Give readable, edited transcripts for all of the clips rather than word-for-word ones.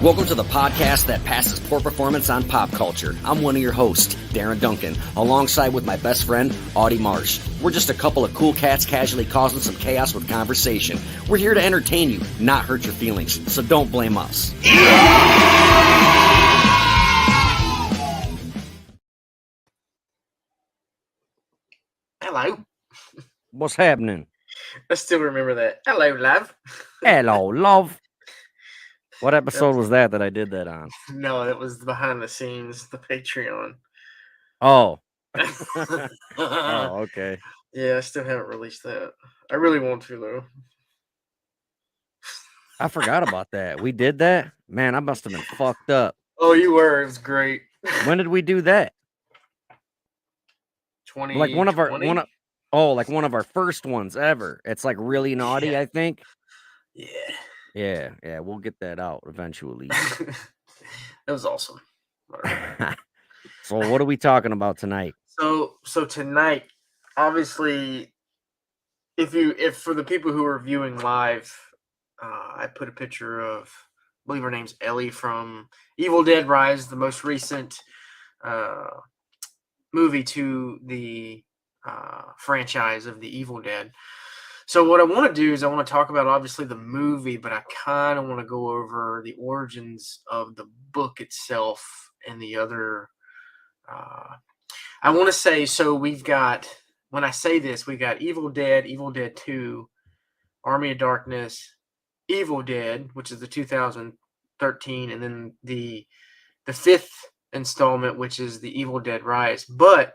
Welcome to the podcast that passes poor performance on pop culture. I'm one of your hosts, Darren Duncan, alongside with my best friend, Audie Marsh. We're just a couple of cool cats casually causing some chaos with conversation. We're here to entertain you, not hurt your feelings, so don't blame us. Hello. What's happening? I still remember that. Hello, love. Hello, love. What episode was that I did that on? No, it was behind the scenes, the Patreon. Oh. Oh, okay. Yeah, I still haven't released that. I really want to, though. I forgot about that. We did that? Man, I must have been fucked up. Oh, you were. It was great. When did we do that? 2020? Like one of our first ones ever. It's like really naughty, Yeah. I think. Yeah. Yeah, we'll get that out eventually. It was awesome. So what are we talking about tonight? So tonight, obviously, if for the people who are viewing live, I put a picture of, I believe her name's Ellie from Evil Dead Rise, the most recent movie to the franchise of the Evil Dead. So what I want to do is I want to talk about obviously the movie, but I kind of want to go over the origins of the book itself and the other. I want to say, so we've got, when I say this, we've got Evil Dead 2, Army of Darkness, Evil Dead, which is the 2013, and then the fifth installment, which is the Evil Dead Rise. But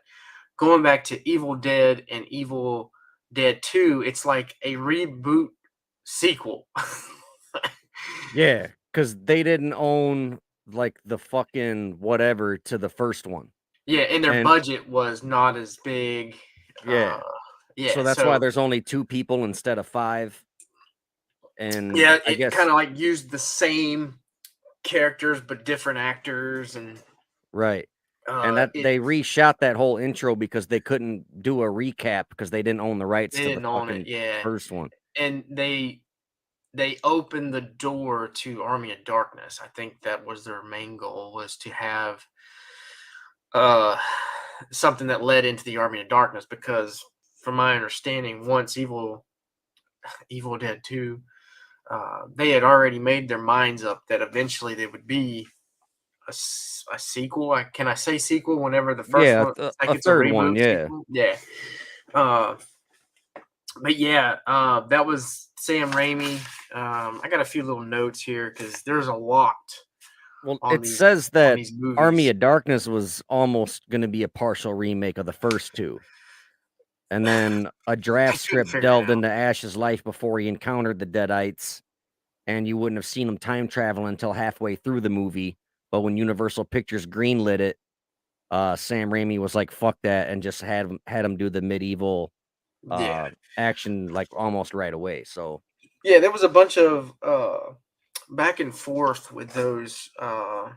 going back to Evil Dead and Evil Dead 2, it's like a reboot sequel. Yeah, because they didn't own like the fucking whatever to the first one. Yeah, and their budget was not as big. Yeah. So that's why there's only 2 people instead of 5. And yeah, I guess kind of like used the same characters but different actors and right. And that they reshot that whole intro because they couldn't do a recap because they didn't own the rights to the fucking first one. And they opened the door to Army of Darkness. I think that was their main goal, was to have something that led into the Army of Darkness, because from my understanding, once Evil Dead 2, they had already made their minds up that eventually they would be a sequel. Can I say sequel whenever the first one? Like a third one, yeah. Sequel? Yeah. But yeah, that was Sam Raimi. I got a few little notes here because there's a lot. Well, it says that Army of Darkness was almost going to be a partial remake of the first 2. And then a draft script delved into Ash's life before he encountered the Deadites. And you wouldn't have seen him time travel until halfway through the movie. But when Universal Pictures greenlit it, Sam Raimi was like, fuck that, and just had him do the medieval action like almost right away. So yeah, there was a bunch of back and forth with those. I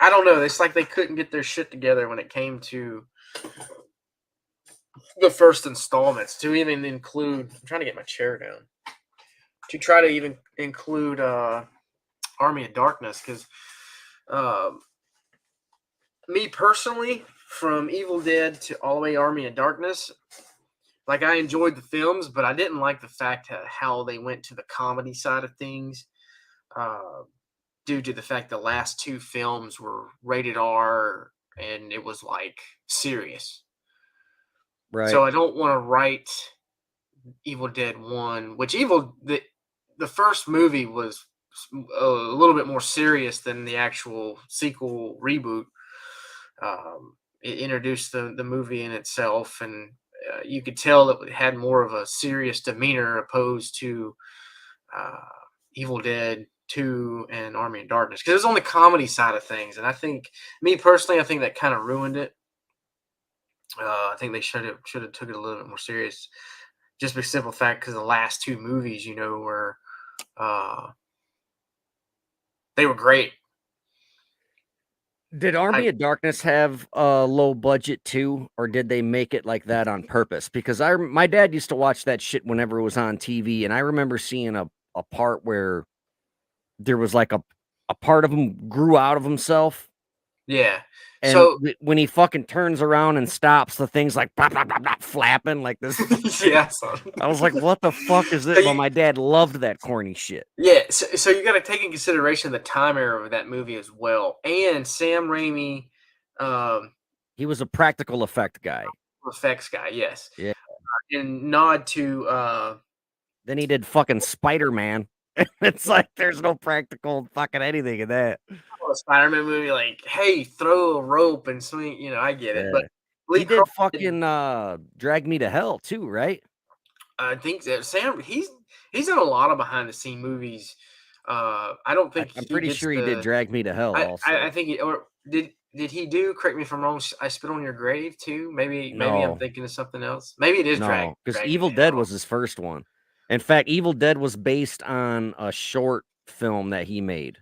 don't know. It's like they couldn't get their shit together when it came to the first installments to even include. I'm trying to get my chair down. To try to even include Army of Darkness, because me personally, from Evil Dead to all the way Army of Darkness, like, I enjoyed the films, but I didn't like the fact how they went to the comedy side of things, due to the fact the last 2 films were rated R and it was like serious. right. So I don't want to write Evil Dead 1, which the first movie was a little bit more serious than the actual sequel reboot. It introduced the movie in itself, and you could tell that it had more of a serious demeanor opposed to Evil Dead 2 and Army of Darkness, because it was on the comedy side of things. And I think, me personally, I think that kind of ruined it. I think they should have took it a little bit more serious, just for the simple fact because the last 2 movies, were they were great. Did Army of Darkness have a low budget too, or did they make it like that on purpose? Because my dad used to watch that shit whenever it was on TV, and I remember seeing a part where there was like a a part of him grew out of himself. Yeah. And So when he fucking turns around and stops, the thing's like blah, blah, blah, blah, flapping like this. yeah, son. I was like, what the fuck is this? So But my dad loved that corny shit. yeah, so you got to take in consideration the time era of that movie as well, and Sam Raimi, um, He was a practical effect guy. effects guy, yes, Yeah. and nod to Then he did fucking Spider-Man. It's like there's no practical fucking anything in that. a Spider-Man movie, like, hey, throw a rope and swing. You know, I get it, Yeah. but He Lee did Cronin, fucking Drag Me to Hell too, right? I think that Sam he's done a lot of behind the scene movies. I don't think I'm he pretty gets sure he did the. Drag Me to Hell also. I think he or did he do? Correct me if I'm wrong. I Spit on Your Grave too. Maybe I'm No, thinking of something else. Maybe it is no, because Drag Me Evil to Dead Hell. was his first one. In fact, Evil Dead was based on a short film that he made,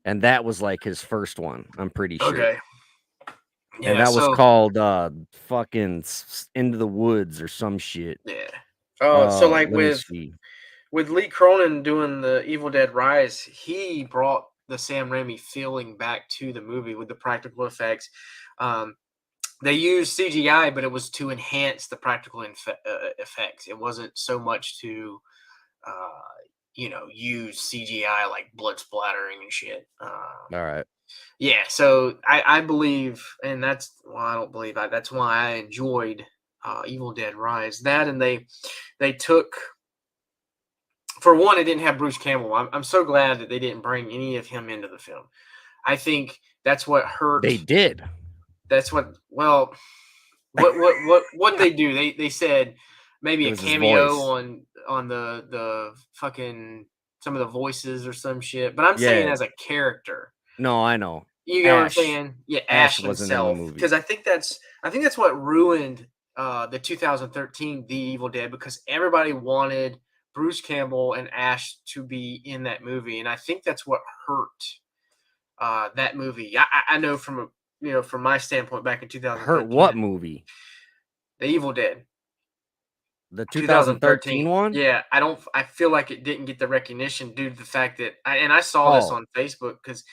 and that was like his first one. I'm pretty sure, Okay. and Yeah. that was So called fucking Into the Woods or some shit. yeah. So like Let me see. with Lee Cronin doing the Evil Dead Rise, he brought the Sam Raimi feeling back to the movie with the practical effects. Um, they used CGI, but it was to enhance the practical effects. It wasn't so much to, uh, use CGI like blood splattering and shit. All right. Yeah, so I believe, and I don't believe that's why I enjoyed Evil Dead Rise. That and they took, for one, it didn't have Bruce Campbell. I'm so glad that they didn't bring any of him into the film. I think that's what hurt. They did. That's what what they do. They said maybe It a was his cameo voice. on the fucking some of the voices or some shit. But I'm saying Yeah. as a character. No, I know. You know what I'm Ash. saying? Yeah, Ash Ash wasn't in the himself. movie. Because I think that's what ruined the 2013 The Evil Dead, because everybody wanted Bruce Campbell and Ash to be in that movie, and I think that's what hurt that movie. I know from my standpoint back in Hurt 2013, what movie? The Evil Dead. The 2013 2013. one? Yeah, I feel like it didn't get the recognition due to the fact that and I saw this Oh, on Facebook, because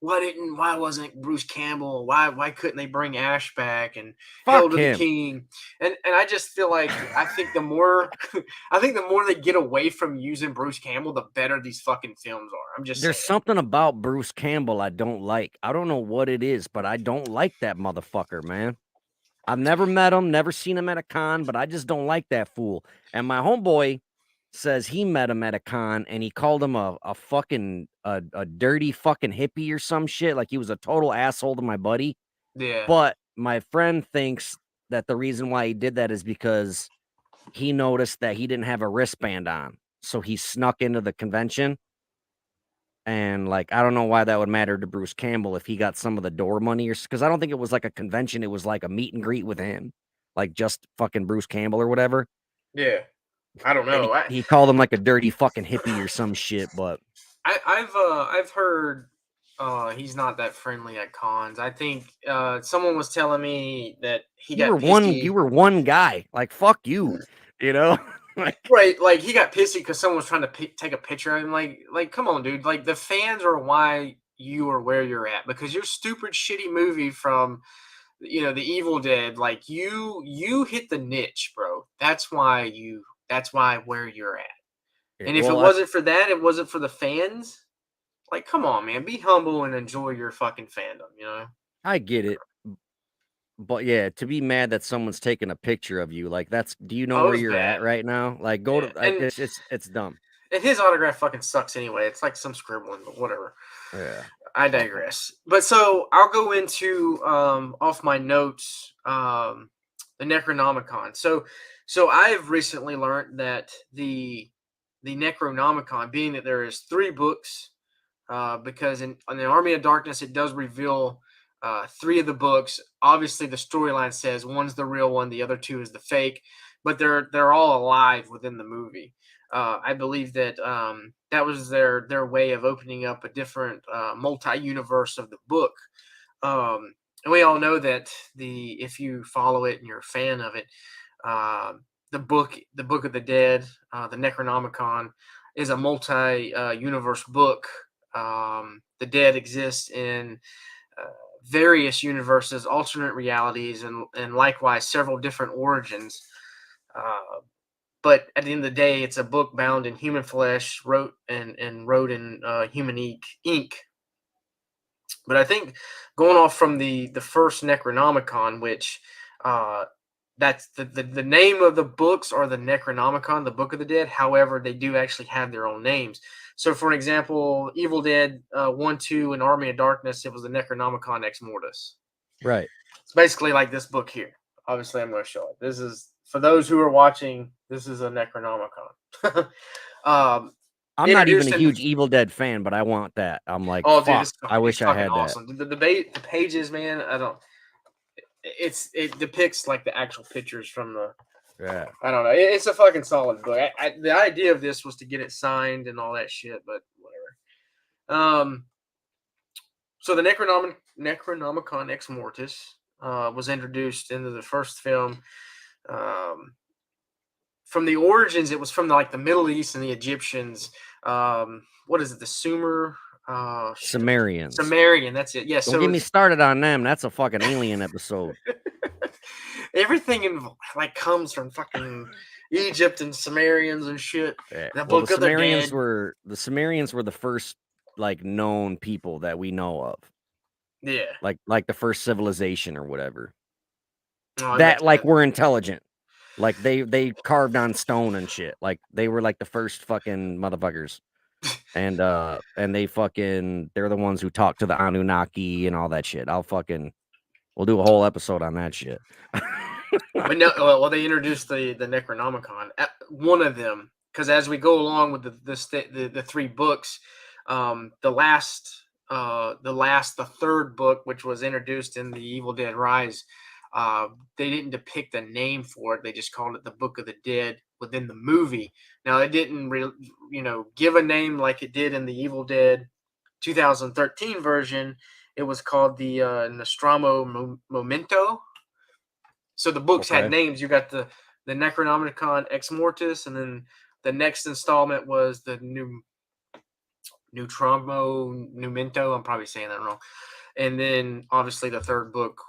why wasn't Bruce Campbell? Why couldn't they bring Ash back and Hail fuck to the him. King? And I just feel like I think the more I think the more they get away from using Bruce Campbell, the better these fucking films are. I'm just saying. There's something about Bruce Campbell I don't like. I don't know what it is, but I don't like that motherfucker, man. I've never met him, never seen him at a con, but I just don't like that fool. And my homeboy says he met him at a con and he called him a fucking a dirty fucking hippie or some shit. Like he was a total asshole to my buddy. Yeah. But my friend thinks that the reason why he did that is because he noticed that he didn't have a wristband on. So he snuck into the convention. And like, I don't know why that would matter to Bruce Campbell if he got some of the door money, or because I don't think it was like a convention. It was like a meet and greet with him, like just fucking Bruce Campbell or whatever. Yeah. I don't And know. he called him like a dirty fucking hippie or some shit. But I've heard he's not that friendly at cons. I think someone was telling me that he got you pissy. were one guy. Like fuck you, you know. Like Right, like he got pissy because someone was trying to take a picture of him. Like, come on, dude. Like the fans are why you are where you're at, because your stupid, shitty movie from the Evil Dead. Like you hit the niche, bro. That's why you. That's why where you're at. And if it well, wasn't for that, it wasn't for the fans. Like, come on, man. Be humble and enjoy your fucking fandom. You know. I get it. But yeah, to be mad that someone's taking a picture of you, like that's. Do you know Oh, it where was you're bad. at right now? Like go Yeah, to. Like, it's dumb. and his autograph fucking sucks anyway. It's like some scribbling, but whatever. Yeah. I Fuck 'em. digress. But so I'll go into off my notes the Necronomicon. So I have recently learned that the Necronomicon, being that there is 3 books, because in the Army of Darkness it does reveal 3 of the books. Obviously, the storyline says one's the real one, the other 2 is the fake, but they're all alive within the movie. I believe that that was their way of opening up a different multi-universe of the book. And we all know that if you follow it and you're a fan of it, uh, the Book of the Dead, the Necronomicon, is a multi-universe book. the dead exist in various universes, alternate realities, and likewise several different origins. But at the end of the day, it's a book bound in human flesh, wrote in human ink. But I think going off from the first Necronomicon, which that's the name of the books are the Necronomicon, the Book of the Dead. However, they do actually have their own names. So, for an example, Evil Dead 1, 2, and Army of Darkness, it was the Necronomicon Ex Mortis. Right. It's basically like this book here. Obviously, I'm going to show it. This is, for those who are watching, this is a Necronomicon. I'm not even a huge Evil Dead fan, but I want that. I'm like, oh, fuck, dude, I wish I had awesome. That. The pages, man, it depicts like the actual pictures from the. Yeah. I don't know. It's a fucking solid book. The idea of this was to get it signed and all that shit, but whatever. So the Necronomicon Ex Mortis was introduced into the first film. From the origins, it was from the Middle East and the Egyptians. What is it? The Sumer. Sumerians. Sumerian, that's it. Yeah. Don't get me started on them. That's a fucking alien episode. Everything comes from fucking Egypt and Sumerians and shit. Yeah. The Sumerians were the first known people that we know of. Yeah. Like the first civilization or whatever. Oh, that we're intelligent. Like they carved on stone and shit. Like they were the first fucking motherfuckers. And they're the ones who talk to the Anunnaki and all that shit. We'll do a whole episode on that shit. But no, well, they introduced the Necronomicon, one of them, because as we go along with the three books, the third book, which was introduced in the Evil Dead Rise, they didn't depict a name for it. They just called it the Book of the Dead within the movie. Now, it didn't give a name like it did in the Evil Dead 2013 version. It was called the Nostromo Memento. So the books had names. You got the Necronomicon Ex Mortis, and then the next installment was the Nostromo Memento. I'm probably saying that wrong. And then obviously the third book,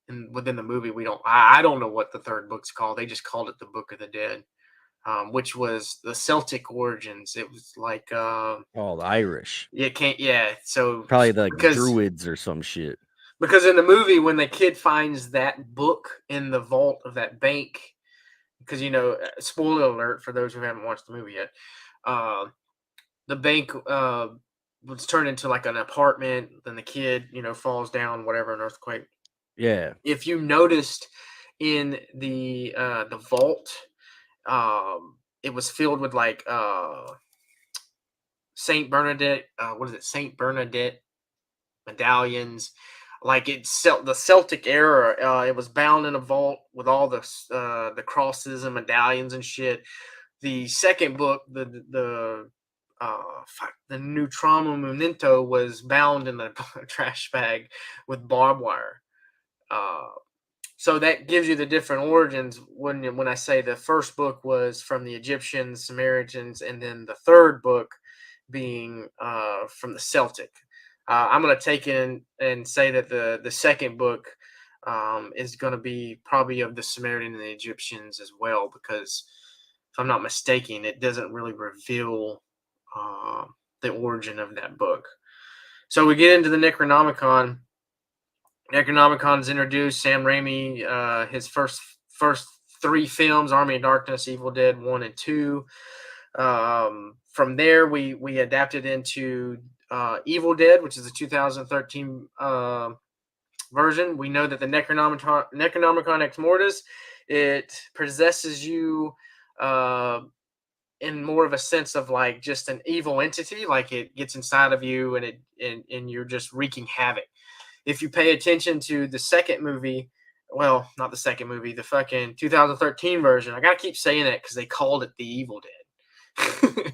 and within the movie, I don't know what the third book's called. They just called it the Book of the Dead, which was the Celtic origins. It was the Irish. Yeah. So probably the Druids or some shit. Because in the movie, when the kid finds that book in the vault of that bank, because spoiler alert for those who haven't watched the movie yet, the bank was turned into an apartment. Then the kid, falls down, whatever, an earthquake. Yeah. If you noticed in the vault, it was filled with Saint Bernadette. What is it? Saint Bernadette medallions. The Celtic era. It was bound in a vault with all the crosses and medallions and shit. The second book, the Nostromo Memento, was bound in a trash bag with barbed wire. So that gives you the different origins. When I say the first book was from the Egyptians, Samaritans, and then the third book being from the Celtic. I'm going to take in and say that the second book is going to be probably of the Samaritan and the Egyptians as well, because if I'm not mistaken, it doesn't really reveal the origin of that book. So we get into the Necronomicon. Necronomicon's introduced. Sam Raimi, his first three films, Army of Darkness, Evil Dead 1 and 2. From there, we adapted into Evil Dead, which is a 2013 version. We know that the Necronomicon Ex Mortis, it possesses you in more of a sense of just an evil entity, it gets inside of you and you're just wreaking havoc. If you pay attention to the second movie, well, not the second movie, the fucking 2013 version, I gotta keep saying that because they called it the Evil Dead.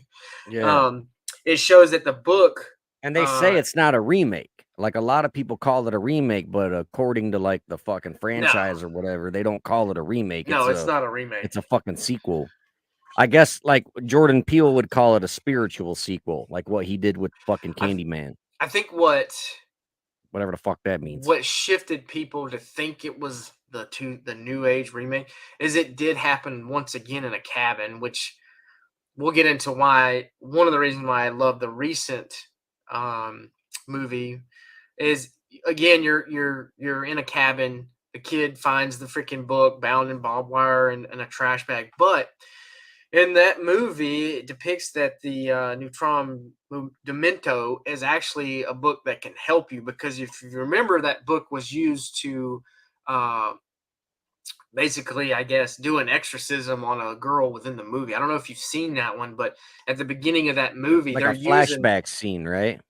Yeah. It shows that the book, and they say it's not a remake. A lot of people call it a remake, but according to the fucking franchise or whatever, they don't call it a remake. No, it's not a remake. It's a fucking sequel. I guess Jordan Peele would call it a spiritual sequel, like what he did with fucking Candyman. I think whatever the fuck that means. what shifted people to think it was the New Age remake is it did happen once again in a cabin, which we'll get into why. One of the reasons why I love the recent um, movie is, again, you're in a cabin. The kid finds the freaking book bound in barbed wire and a trash bag, but in that movie, it depicts that the Neutron Demento is actually a book that can help you, because if you remember, that book was used to uh, basically, I guess, do an exorcism on a girl within the movie. I don't know if you've seen that one, but at the beginning of that movie, Like they're a using. flashback scene, right?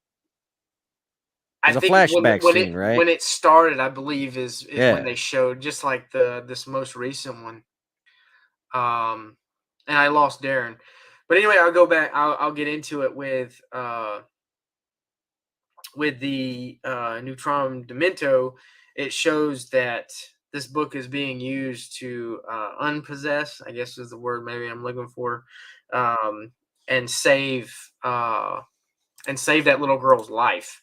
I There's a think flashback scene, right? when it started, I believe is when Yeah. they showed, just like this most recent one. Um, and I lost Darren. But anyway, I'll go back. I'll get into it with the Neutron Demento. It shows that this book is being used to unpossess, I guess is the word maybe I'm looking for, um, and save uh, and save that little girl's life.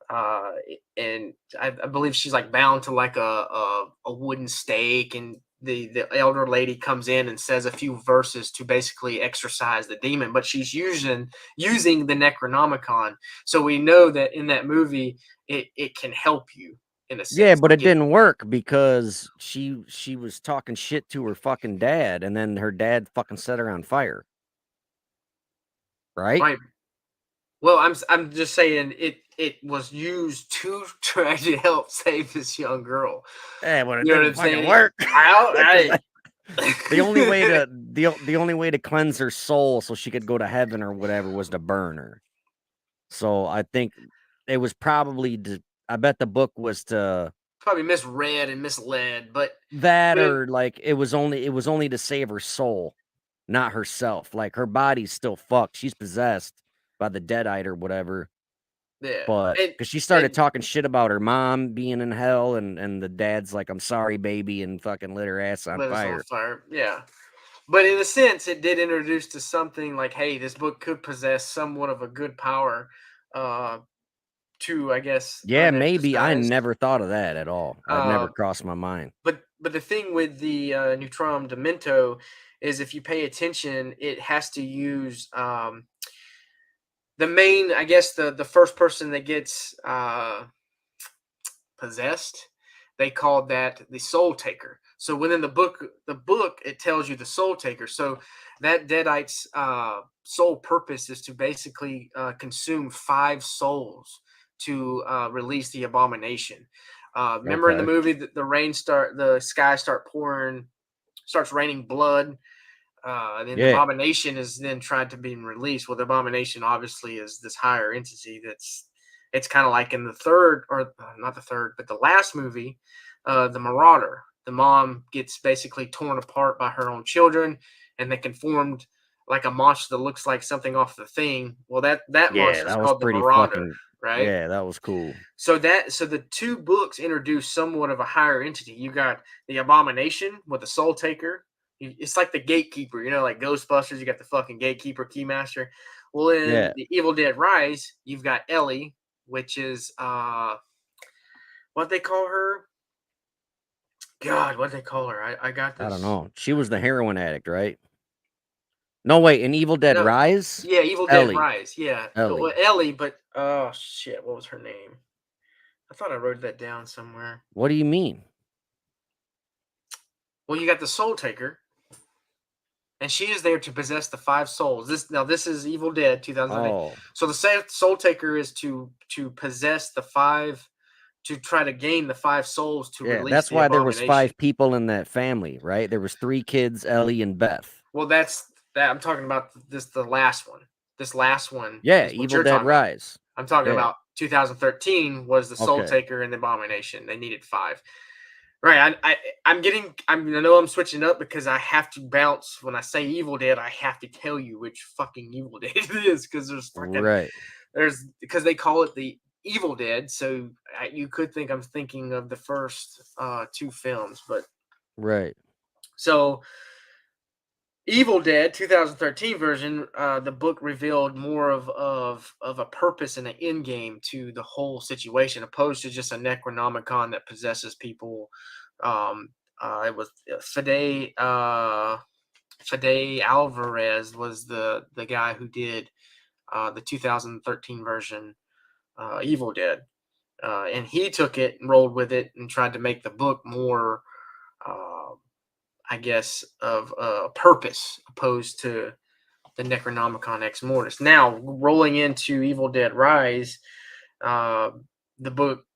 Uh, and I believe she's like bound to like a wooden stake, and the elder lady comes in and says a few verses to basically exorcise the demon, but she's using the Necronomicon. So we know that in that movie it can help you in a Yeah, sense. but Like it didn't work because she was talking shit to her fucking dad, and then her dad fucking set her on fire. Right? right. Well, I'm just saying it was used to try to help save this young girl. Yeah, but it You know what didn't I'm fucking saying? work. Because I, the only way I to the only way to cleanse her soul so she could go to heaven or whatever was to burn her. So I think it was probably I bet the book was to probably misread and misled, that, but or like it was only to save her soul, not herself. Like her body's still fucked. She's possessed by the deadite or whatever. yeah, But and because she started and talking shit about her mom being in hell, and the dad's like, "I'm sorry, baby," and fucking lit her ass on lit us on fire. fire. Yeah, but in a sense, it did introduce to something like, hey, this book could possess somewhat of a good power, uh, to, I guess, Yeah, maybe. I unexercised. never thought of that at all. That never Uh, crossed my mind. but the thing with the Neutron Demento is, if you pay attention, it has to use the main, I guess, the first person that gets possessed, they called that the soul taker. So within the book it tells you the soul taker. So that deadite's sole purpose is to basically consume 5 souls to release the abomination. Remember in the Okay. movie that the sky starts raining blood. And then the Yeah. abomination is then tried to be released. Well, the abomination obviously is this higher entity. It's kind of like in the third, or not the third, but the last movie, the Marauder. The mom gets basically torn apart by her own children, and they can formed like a monster that looks like something off the Thing. Well, that Yeah, monster is that was called the pretty Marauder, fucking right? yeah, that was cool. So the two books introduce somewhat of a higher entity. You got the Abomination with the Soul Taker. It's like the gatekeeper, like Ghostbusters. You got the fucking gatekeeper, Keymaster. Well, in Yeah. the Evil Dead Rise, you've got Ellie, which is what they call her. God, what they call her? I got I don't this. know. She was the heroin addict, right? No, wait, in Evil Dead No, Rise? yeah, Evil Dead Ellie. Rise. Yeah, well, Ellie. Ellie, but oh shit, what was her name? I thought I wrote that down somewhere. What do you mean? Well, you got the Soul Taker, and she is there to possess the 5 souls. This is Evil Dead 2008. Oh. So the Soul Taker is to possess the 5, to try to gain the 5 souls to Yeah, release that's the why there was abomination. 5 people in that family, right? There was 3 kids, Ellie and Beth. Well, that's that. I'm talking about the last one. This last one Yeah, is what Evil you're Dead talking about. Rise. I'm talking Yeah. about 2013 was the Soul Okay. Taker and the Abomination. They needed 5. Right. I know I'm switching up because I have to bounce when I say Evil Dead. I have to tell you which fucking Evil Dead it is, because Right. because they call it the Evil Dead. So you could think I'm thinking of the first 2 films, but Right. so Evil Dead 2013 version, the book revealed more of a purpose and an end game to the whole situation, opposed to just a Necronomicon that possesses people. Um, it was Fede Alvarez was the guy who did the 2013 version, Evil Dead, and he took it and rolled with it and tried to make the book more. Uh, I guess, of purpose opposed to the Necronomicon Ex Mortis. Now, rolling into Evil Dead Rise, uh, the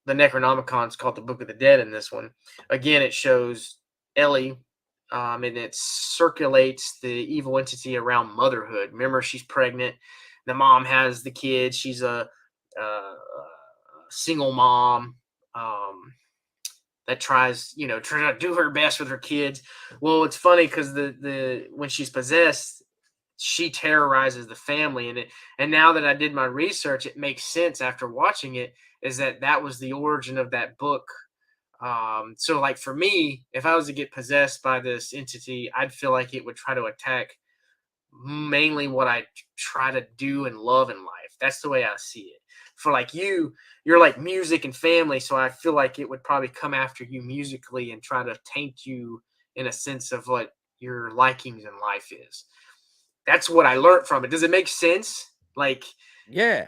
Necronomicon is called the Book of the Dead in this one. Again, it shows Ellie, and it circulates the evil entity around motherhood. Remember, she's pregnant. The mom has the kid. She's a single mom. That tries, trying to do her best with her kids. Well, it's funny because the when she's possessed, she terrorizes the family, and now that I did my research, it makes sense after watching it. Is that was the origin of that book? So, like for me, if I was to get possessed by this entity, I'd feel like it would try to attack mainly what I try to do and love in life. That's the way I see it. For like you're like music and family, so I feel like it would probably come after you musically and try to taint you in a sense of what your likings in life is. That's what I learned from it. Does it make sense? Like, Yeah.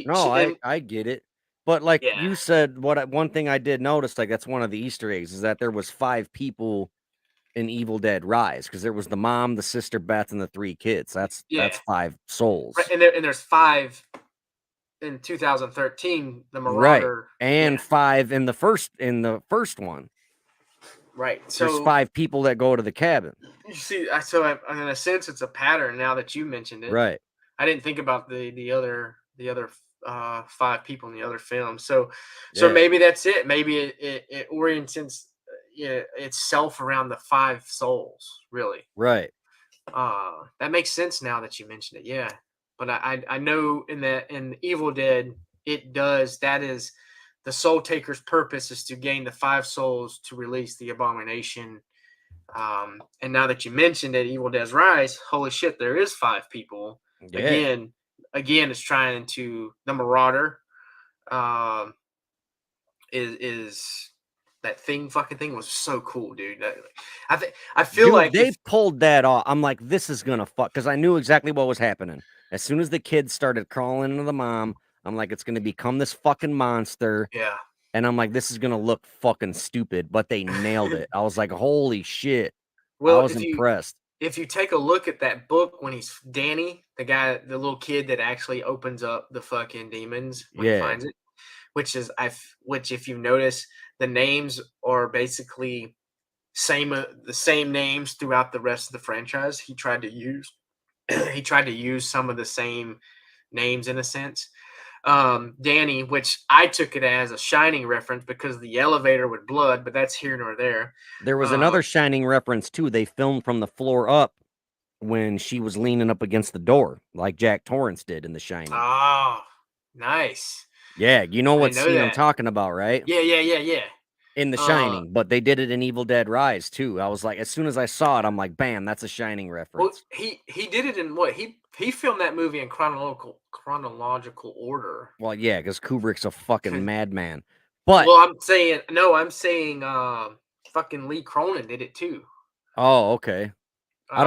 No, and I get it. But like yeah, you said, one thing I did notice, like that's one of the Easter eggs, is that there was 5 people in Evil Dead Rise, because there was the mom, the sister Beth, and the 3 kids. yeah, That's 5 right. souls. And there's five in 2013. The Right. Marauder, yeah, And 5 in the first one. right. There's So 5 people that go to the cabin. you see, in a sense, it's a pattern. Now that you mentioned it, Right. I didn't think about the other 5 people in the other film. So Yeah. maybe that's it. Maybe it orients itself around the 5 souls. Really, Right. that makes sense now that you mentioned it. Yeah, but I know in Evil Dead it does. That is the Soul Taker's purpose is to gain the 5 souls to release the abomination. And now that you mentioned it, Evil Dead Rise, holy shit, there is 5 people. Yeah. Again, it's trying to the Marauder. Um, is that fucking thing was so cool, dude. I feel Dude, like they if pulled that off. I'm like, this is gonna fuck, because I knew exactly what was happening. As soon as the kids started crawling into the mom, I'm like, it's gonna become this fucking monster. yeah. And I'm like, this is gonna look fucking stupid, but they nailed it. I was like, holy shit. I Well, was impressed. if you take a look at that book when he's Danny, the little kid that actually opens up the fucking demons when he Yeah. finds it, which if you notice, the names are basically the same names throughout the rest of the franchise. He tried to use he tried to use some of the same names in a sense. Danny, which I took it as a Shining reference because of the elevator with blood, but that's here nor there. There was Uh, another Shining reference too. They filmed from the floor up when she was leaning up against the door, like Jack Torrance did in The Shining. oh, nice. Yeah, you know I what didn't know scene I'm that. talking about, right? Yeah. In The Uh, Shining, but they did it in Evil Dead Rise too. I was like, as soon as I saw it, I'm like, bam, that's a Shining well, reference. he did it in what he filmed that movie in chronological order. Well, yeah, because Kubrick's a fucking madman. But Well, I'm saying no. I'm saying fucking Lee Cronin did it too. oh, okay. Uh, I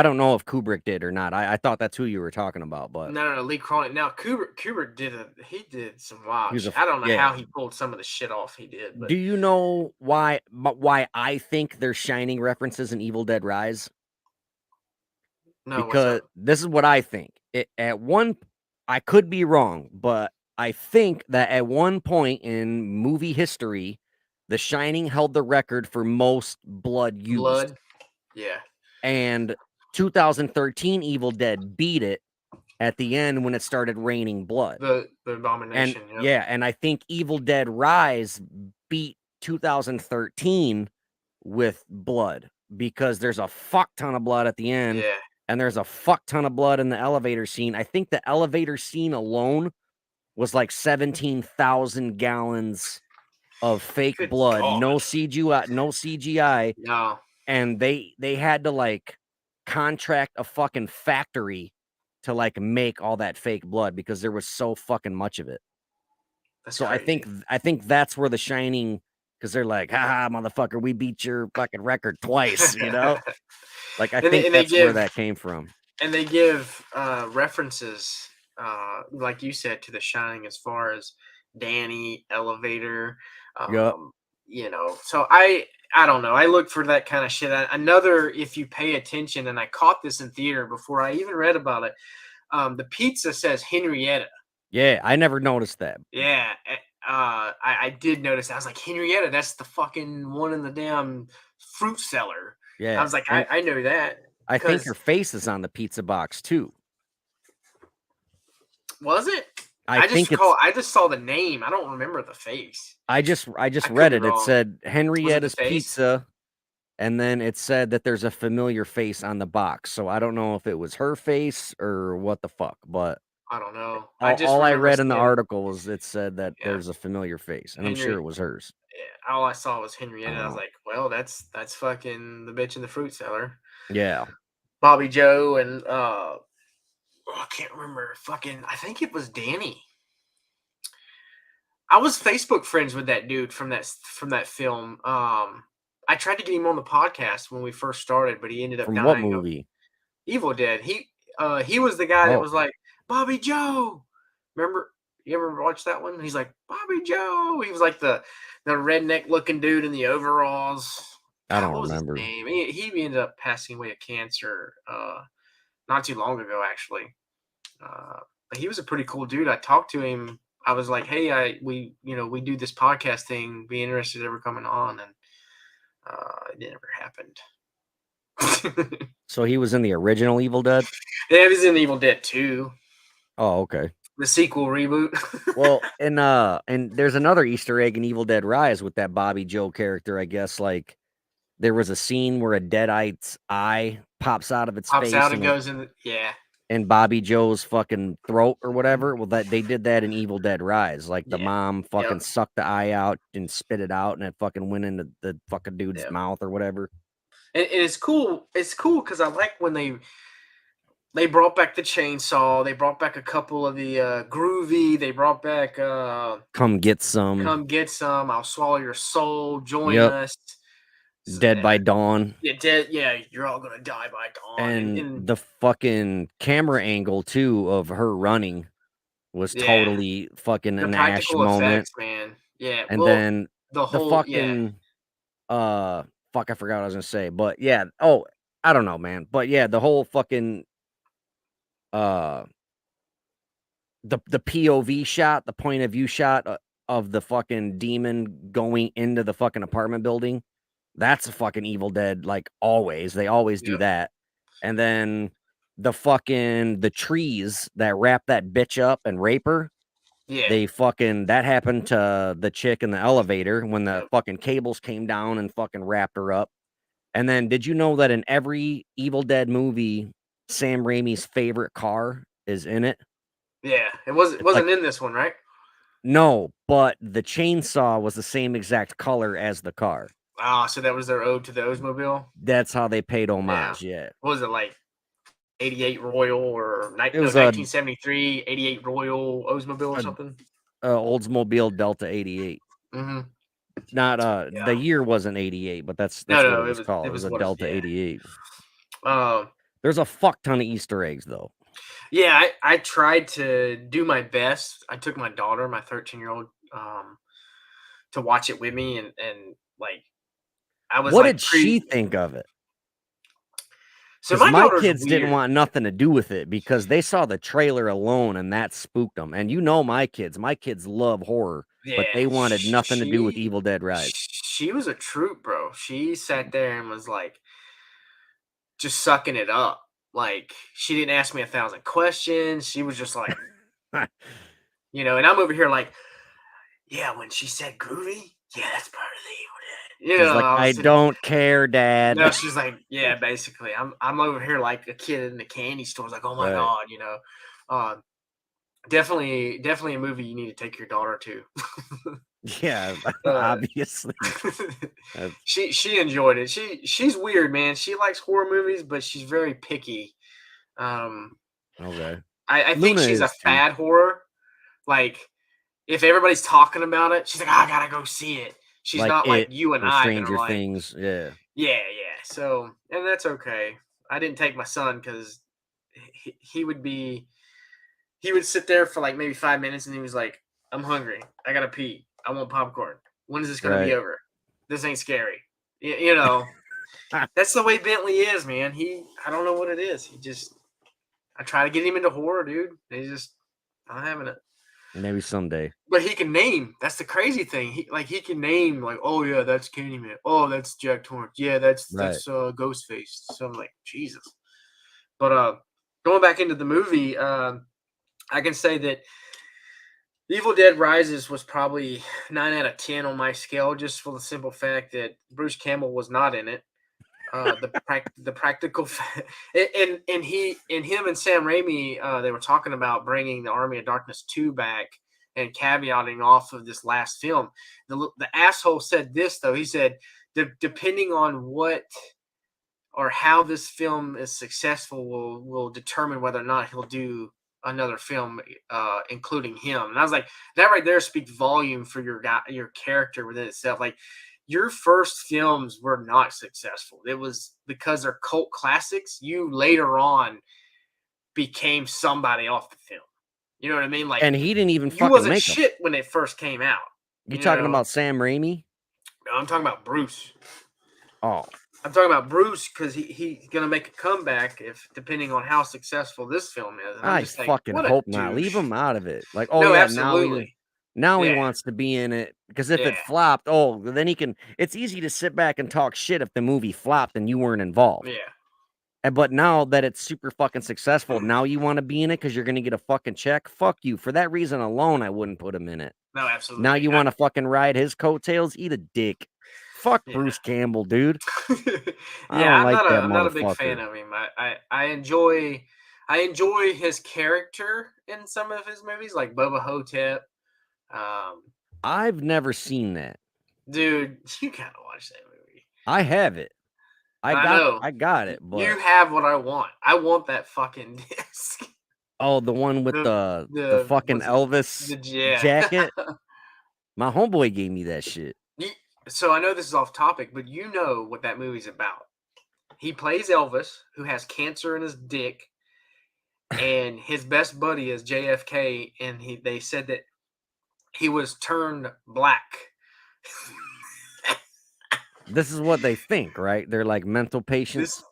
don't know if Kubrick did or not. I thought that's who you were talking about, but no, Lee Cronin. Now Kubrick he did some he wild was shit. I don't know yeah. how he pulled some of the shit off he did, Do but you know why I think there's Shining references in Evil Dead Rise? no, what's Because up? this is what I think. I could be wrong, but I think that at one point in movie history, The Shining held the record for most blood used. Blood, yeah, And 2013 Evil Dead beat it at the end when it started raining blood. the And abomination. Yep. yeah, and I think Evil Dead Rise beat 2013 with blood, because there's a fuck ton of blood at the end, Yeah. and there's a fuck ton of blood in the elevator scene. I think the elevator scene alone was like 17,000 gallons of fake Good blood, God. no CGI, No. and they had to like contract a fucking factory to like make all that fake blood because there was so fucking much of it. That's so crazy. I think that's where The Shining, because they're like, haha, motherfucker, we beat your fucking record twice, you know? Like, I think that's where that came from. And they give references, like you said, to The Shining as far as Danny, Elevator, Yep. you know. So I don't know. I look for that kind of shit. Another, if you pay attention, and I caught this in theater before I even read about it. The pizza says Henrietta. Yeah, I never noticed that. Yeah, I did notice. I was like, Henrietta, that's the fucking one in the damn fruit cellar. Yeah, I was like, I know that. I think her face is on the pizza box too. Was it? I just saw the name. I don't remember the face. I just read it. It said Henrietta's Pizza, and then it said that there's a familiar face on the box. So I don't know if it was her face or what the fuck, but I don't know. All I read in the article was it said that there's a familiar face, and I'm sure it was hers. Yeah, all I saw was Henrietta. I was like, well, that's fucking the bitch in the fruit cellar. Yeah. Bobby Joe and I can't remember. Fucking, I think it was Danny. I was Facebook friends with that dude from that film. I tried to get him on the podcast when we first started, but he ended up from dying. What movie? Evil Dead. He was the guy that was like, Bobby Joe. Remember? You ever watch that one? He's like, Bobby Joe. He was like the redneck looking dude in the overalls. I don't remember. His name? He ended up passing away of cancer not too long ago, actually. But he was a pretty cool dude. I talked to him. I was like, hey, we do this podcast thing. Be interested in ever coming on, and it never happened. So he was in the original Evil Dead? Yeah, he was in Evil Dead 2. Oh, okay. The sequel reboot. Well, and there's another Easter egg in Evil Dead Rise with that Bobby Joe character, I guess. Like, there was a scene where a Deadite's eye pops out of its face. Pops out and goes in in Bobby Joe's fucking throat or whatever. Well, that they did that in Evil Dead Rise. Like, the mom fucking sucked the eye out and spit it out, and it fucking went into the fucking dude's mouth or whatever. And it's cool. It's cool because I like when they brought back the chainsaw. They brought back a couple of the groovy. They brought back Come Get Some. Come Get Some. I'll Swallow Your Soul. Join us. Dead by Dawn. Yeah, you're all gonna die by dawn. And the fucking camera angle too of her running was totally fucking an Ash moment, man. Yeah, and then the fucking fuck, I forgot what I was gonna say, but yeah. Oh, I don't know, man. But yeah, the whole fucking the POV shot, the point of view shot of the fucking demon going into the fucking apartment building. That's a fucking Evil Dead, like, always. They always do that. And then the trees that wrap that bitch up and rape her. Yeah. That happened to the chick in the elevator when the fucking cables came down and fucking wrapped her up. And then, did you know that in every Evil Dead movie, Sam Raimi's favorite car is in it? Yeah, it wasn't in this one, right? No, but the chainsaw was the same exact color as the car. So that was their ode to the Oldsmobile? That's how they paid homage, yeah. What was it, like 88 Royal or 1973 88 Royal Oldsmobile or something? Oldsmobile Delta 88. Mm-hmm. Not the year wasn't 88, but that's what it was called. It was a Delta 88. There's a fuck ton of Easter eggs though. Yeah, I tried to do my best. I took my daughter, my 13-year-old, to watch it with me, and like I was. What did she think of it? So my kids didn't want nothing to do with it because they saw the trailer alone and that spooked them. And you know my kids love horror, but they wanted nothing to do with Evil Dead Rise. She was a troop, bro. She sat there and was like just sucking it up. Like, she didn't ask me 1,000 questions. She was just like, and I'm over here like, yeah, when she said groovy, yeah, that's part of the Evil Dead. Like, I don't care, Dad. No, she's like, yeah, basically. I'm over here like a kid in the candy store, like, oh my God, definitely a movie you need to take your daughter to. Yeah, Uh, obviously. she enjoyed it. She's weird, man. She likes horror movies, but she's very picky. Um, Okay. I think Luna she's a is too. fad horror. Like if everybody's talking about it, she's like, I gotta go see it. She's Like not like it you and or I that are Stranger like, Things. Yeah. yeah, yeah. So, and that's okay. I didn't take my son because he would be, he would sit there for like maybe 5 minutes and he was like, I'm hungry. I gotta pee. I want popcorn. When is this gonna be Right. over? This ain't scary. You know, that's the way Bentley is, man. I don't know what it is. I try to get him into horror, dude. He's just not having it. Maybe someday. But he can name. That's the crazy thing. He can name like, oh yeah, that's Candyman. Oh, that's Jack Torrance. Yeah, that's Right. Ghostface. So I'm like, Jesus. But going back into the movie, I can say that Evil Dead Rises was probably 9 out of 10 on my scale, just for the simple fact that Bruce Campbell was not in it. The practical and him and Sam Raimi, they were talking about bringing the Army of Darkness 2 back and caveating off of this last film. The asshole said this though. He said, depending on what or how this film is successful will determine whether or not he'll do another film, including him. And I was like, that right there speaks volume for your character within itself. Like your first films were not successful. It was because they're cult classics. You later on became somebody off the film. You know what I mean? Like And he didn't even you fucking wasn't make them. shit when it first came out. You talking about Sam Raimi? No, I'm talking about Bruce. Oh, I'm talking about Bruce because he's gonna make a comeback if depending on how successful this film is. And I'm I just like, fucking what a hope not. Leave douche. him out of it. Like, oh No, yeah, absolutely. now he Yeah, wants to be in it because if yeah, it flopped, oh, then he can. It's easy to sit back and talk shit if the movie flopped and you weren't involved. yeah. But now that it's super fucking successful, now you want to be in it because you're gonna get a fucking check. Fuck you. For that reason alone, I wouldn't put him in it. No, Now absolutely. you want to fucking ride his coattails? Eat a dick. Fuck Yeah. Bruce Campbell, dude. I Yeah, don't like that I'm not a big fan motherfucker. of him. I enjoy his character in some of his movies, like Bubba Hotep. Um, I've never seen that. dude, you gotta watch that movie. I have it. I know. I got it, You but have what I want. I want that fucking disc. oh, the one with the fucking What's it? Elvis Yeah. jacket. My homeboy gave me that shit. So I know this is off topic, but you know what that movie's about. He plays Elvis, who has cancer in his dick, and his best buddy is JFK, and they said that he was turned black. This is what they think, right? They're like mental patients.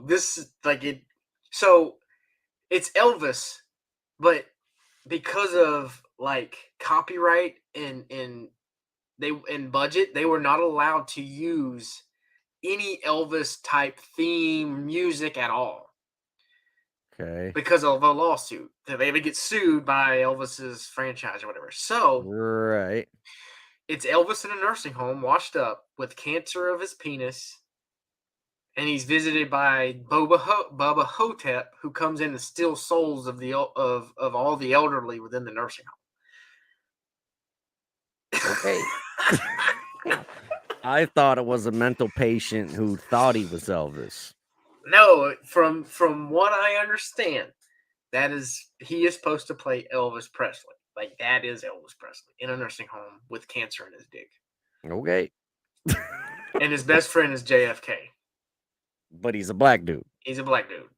This is like it. So it's Elvis, but because of like copyright and budget, they were not allowed to use any Elvis type theme music at all Okay. because of a lawsuit. They would get sued by Elvis's franchise or whatever. So Right. it's Elvis in a nursing home, washed up with cancer of his penis, and he's visited by Bubba Hotep, who comes in to steal souls of all the elderly within the nursing home. Okay. I thought it was a mental patient who thought he was Elvis. No, from what I understand, he is supposed to play Elvis Presley. Like that is Elvis Presley in a nursing home with cancer in his dick. Okay. And his best friend is JFK. But he's a black dude. He's a black dude.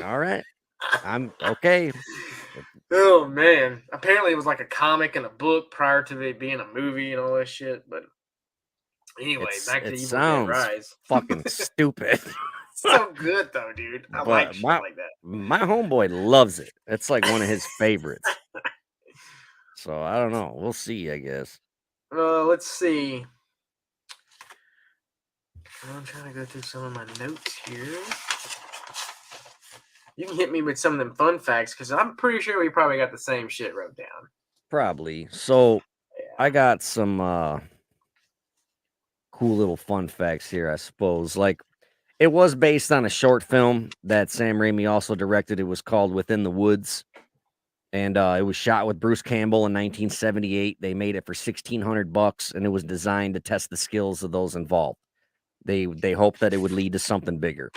All right. I'm okay. Oh man. Apparently it was like a comic and a book prior to it being a movie and all that shit. But anyway, back to Evil Dead Rise. Fucking stupid. So good though, dude. I like shit like that. My homeboy loves it. It's like one of his favorites. So I don't know. We'll see, I guess. Let's see. I'm trying to go through some of my notes here. You can hit me with some of them fun facts because I'm pretty sure we probably got the same shit wrote down. Probably. So Yeah. I got some cool little fun facts here, I suppose. Like it was based on a short film that Sam Raimi also directed. It was called Within the Woods. and it was shot with Bruce Campbell in 1978. They made it for $1,600, and it was designed to test the skills of those involved. They hoped that it would lead to something bigger.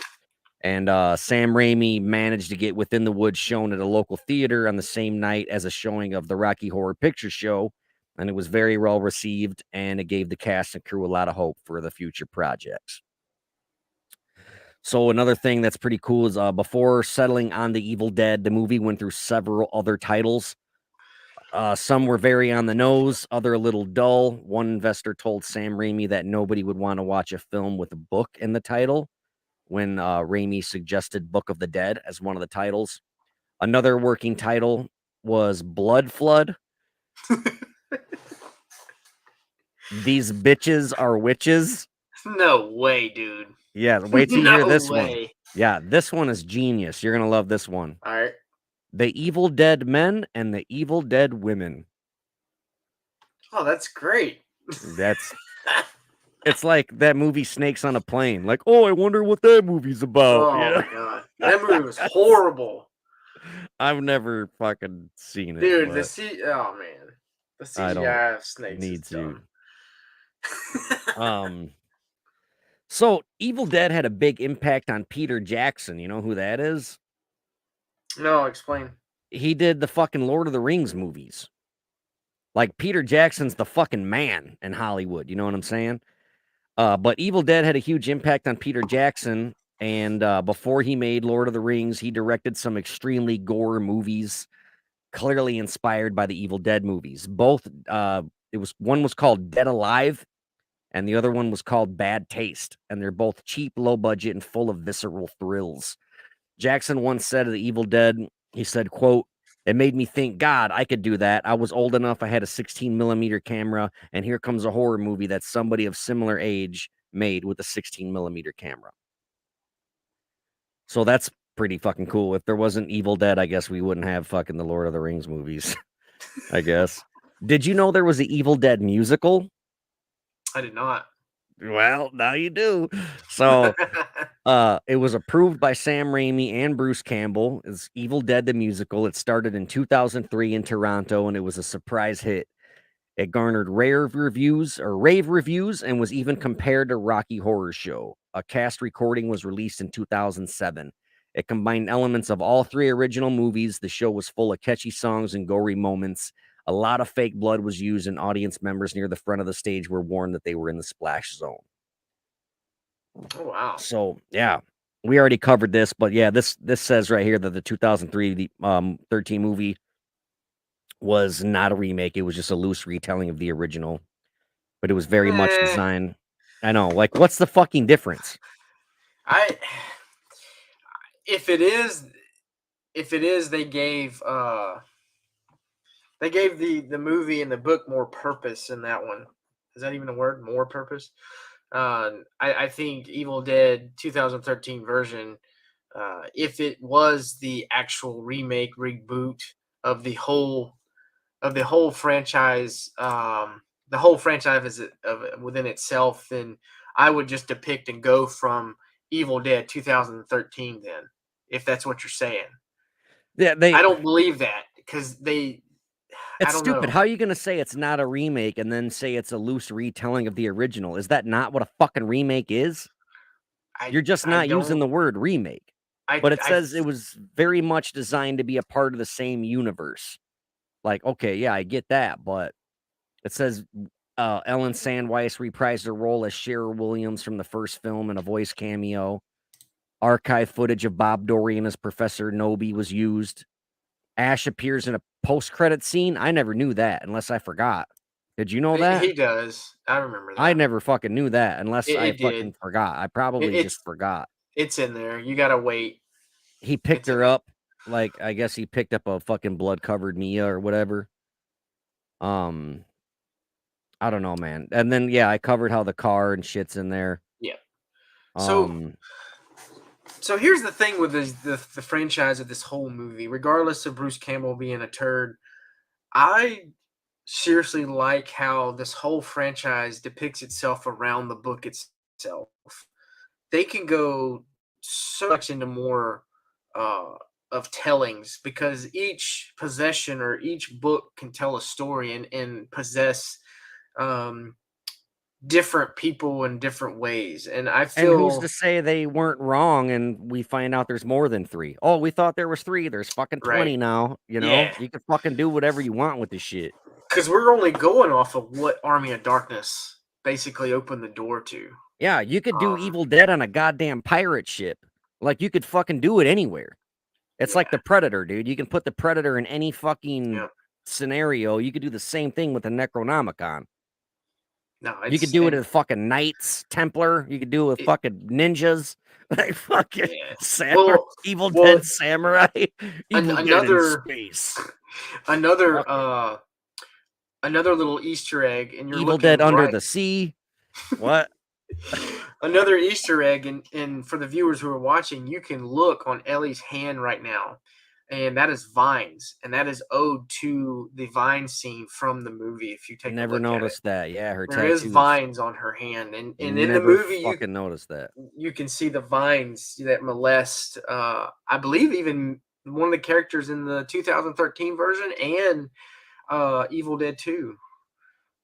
And Sam Raimi managed to get Within the Woods shown at a local theater on the same night as a showing of the Rocky Horror Picture Show, and it was very well received, and it gave the cast and crew a lot of hope for the future projects. So another thing that's pretty cool is before settling on The Evil Dead, the movie went through several other titles. Some were very on the nose, other a little dull. One investor told Sam Raimi that nobody would want to watch a film with a book in the title when Raimi suggested Book of the Dead as one of the titles. Another working title was Blood Flood. These bitches are witches. No way, dude. Yeah, wait till you hear this way. one. Yeah, this one is genius. You're gonna love this one. All right. The Evil Dead Men and the Evil Dead Women. Oh, that's great. It's like that movie Snakes on a Plane. Like, oh, I wonder what that movie's about. Oh my god, that movie was horrible. I've never fucking seen it, dude. Oh man, the CGI of Snakes needs to. So Evil Dead had a big impact on Peter Jackson. You know who that is? No, explain. He did the fucking Lord of the Rings movies. Like, Peter Jackson's the fucking man in Hollywood. You know what I'm saying? But Evil Dead had a huge impact on Peter Jackson. And before he made Lord of the Rings, he directed some extremely gore movies, clearly inspired by the Evil Dead movies. Both, one was called Dead Alive, and the other one was called Bad Taste. And they're both cheap, low budget, and full of visceral thrills. Jackson once said of the Evil Dead, he said, quote, "It made me think, God, I could do that. I was old enough. I had a 16 millimeter camera, and here comes a horror movie that somebody of similar age made with a 16 millimeter camera." So that's pretty fucking cool. If there wasn't Evil Dead, I guess we wouldn't have fucking the Lord of the Rings movies, I guess. Did you know there was an Evil Dead musical? I did not. Well, now you do. So it was approved by Sam Raimi and Bruce Campbell. It's Evil Dead the Musical. It started in 2003 in Toronto, and it was a surprise hit. It garnered rave reviews, and was even compared to Rocky Horror Show. A cast recording was released in 2007. It combined elements of all three original movies. The show was full of catchy songs and gory moments. A lot of fake blood was used, and audience members near the front of the stage were warned that they were in the splash zone. Oh, wow. So, yeah, we already covered this, but yeah, this says right here that the 2003 13 movie was not a remake. It was just a loose retelling of the original, but it was very much designed. I know, like, what's the fucking difference? If it is, they gave the movie and the book more purpose in that one. Is that even a word? More purpose? I think Evil Dead 2013 version, if it was the actual remake, reboot of the whole franchise, the whole franchise within itself, then I would just depict and go from Evil Dead 2013 then, if that's what you're saying. Yeah, I don't believe that, because it's stupid. How are you going to say it's not a remake and then say it's a loose retelling of the original? Is that not what a fucking remake is? You're just not using the word remake. But it says it was very much designed to be a part of the same universe. Like, okay, yeah, I get that, but it says Ellen Sandweiss reprised her role as Cheryl Williams from the first film in a voice cameo. Archive footage of Bob Dorian as Professor Noby was used. Ash appears in a post-credit scene. I never knew that, unless I forgot. Did you know that? He does. I remember that. I never fucking knew that, unless I fucking forgot. I probably just forgot. It's in there. You gotta wait. He picked her up. Like, I guess he picked up a fucking blood-covered Mia or whatever. I don't know, man. And then, yeah, I covered how the car and shit's in there. Yeah. So here's the thing with the franchise of this whole movie. Regardless of Bruce Campbell being a turd, I seriously like how this whole franchise depicts itself around the book itself. They can go so much into more tellings, because each possession or each book can tell a story and possess different people in different ways. And I And who's to feel say they weren't wrong and we find out there's more than 3? Oh, we thought there was 3. There's fucking right. 20 now, you know? Yeah. You can fucking do whatever you want with this shit. Because we're only going off of what Army of Darkness basically opened the door to. Yeah, you could do Evil Dead on a goddamn pirate ship. Like, you could fucking do it anywhere. It's like the Predator, dude. You can put the Predator in any fucking scenario. You could do the same thing with the Necronomicon. No, you could do it with fucking Knights Templar. You could do it with fucking ninjas. Like fucking samurai, Evil Dead Samurai. Evil Dead in space. Another little Easter egg, and you're Evil Dead Under the Sea. What? Another Easter egg, and for the viewers who are watching, you can look on Ellie's hand right now, and that is vines, and that is ode to the vine scene from the movie. If you take never a look noticed at it. that, yeah, her there is vines on her hand, and in the movie, you can notice that. You can see the vines that molest. I believe even one of the characters in the 2013 version and Evil Dead 2.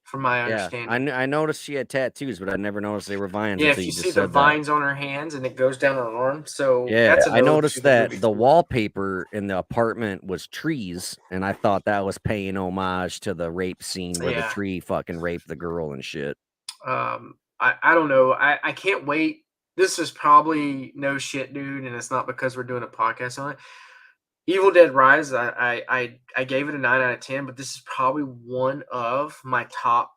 From my understanding, I noticed she had tattoos, but I never noticed they were vines. Yeah, if you see the vines on her hands and it goes down her arm, so yeah, that's I noticed that the movie. wallpaper in the apartment was trees, and I thought that was paying homage to the rape scene where the tree fucking raped the girl and shit. I don't know. I can't wait. This is probably no shit, dude, and it's not because we're doing a podcast on it. Evil Dead Rise, I gave it a 9 out of 10, but this is probably one of my top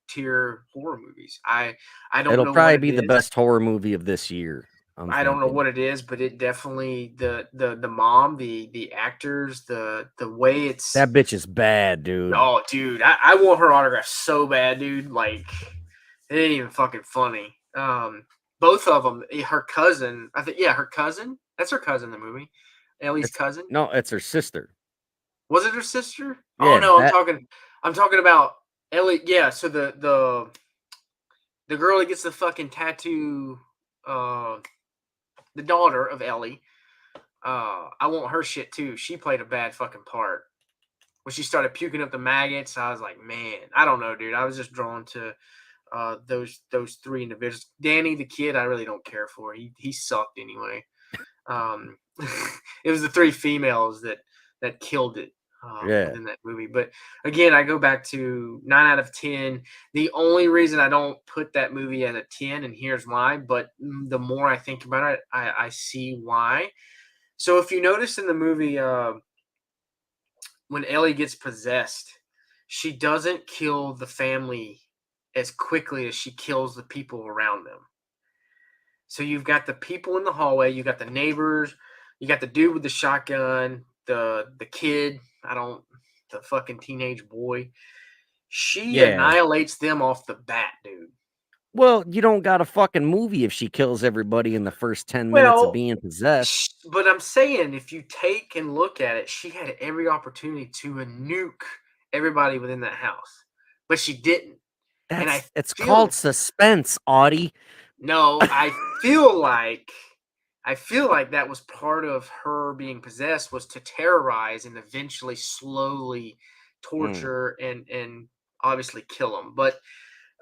tier horror movies. I don't It'll know. Probably be the best horror movie of this year. I don't know what it is, but it definitely the mom, the actors, the way it's that bitch is bad, dude. Oh, dude, I want her autograph so bad, dude. Like, it ain't even fucking funny. Both of them, her cousin, I think, her cousin. That's her cousin in the movie. Ellie's cousin? No, it's her sister. Was it her sister? Yeah, oh no, I'm talking about Ellie. Yeah, so the girl that gets the fucking tattoo, the daughter of Ellie. I want her shit too. She played a bad fucking part. When she started puking up the maggots, I was like, man, I don't know, dude. I was just drawn to those 3 individuals. Danny, the kid, I really don't care for. He sucked anyway. It was the 3 females that killed it in that movie. But again, I go back to 9 out of 10. The only reason I don't put that movie at a 10, and here's why, but the more I think about it, I see why. So if you notice in the movie, when Ellie gets possessed, she doesn't kill the family as quickly as she kills the people around them. So you've got the people in the hallway, you got the neighbors, you got the dude with the shotgun, the kid, the fucking teenage boy. She annihilates them off the bat, dude. Well, you don't got a fucking movie if she kills everybody in the first 10 minutes of being possessed. But I'm saying, if you take and look at it, she had every opportunity to nuke everybody within that house, but she didn't. It's called suspense, Audie. No, I feel like that was part of her being possessed, was to terrorize and eventually slowly torture and obviously kill them. But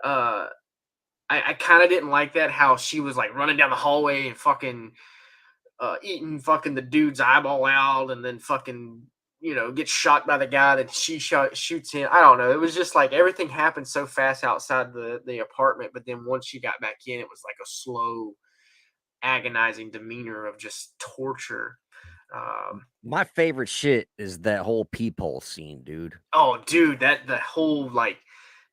I kind of didn't like that, how she was like running down the hallway and fucking eating fucking the dude's eyeball out, and then fucking, gets shot by the guy that she shoots him. I don't know. It was just like everything happened so fast outside the apartment, but then once she got back in, it was like a slow, agonizing demeanor of just torture. My favorite shit is that whole peephole scene, dude. Oh, dude, the whole, like,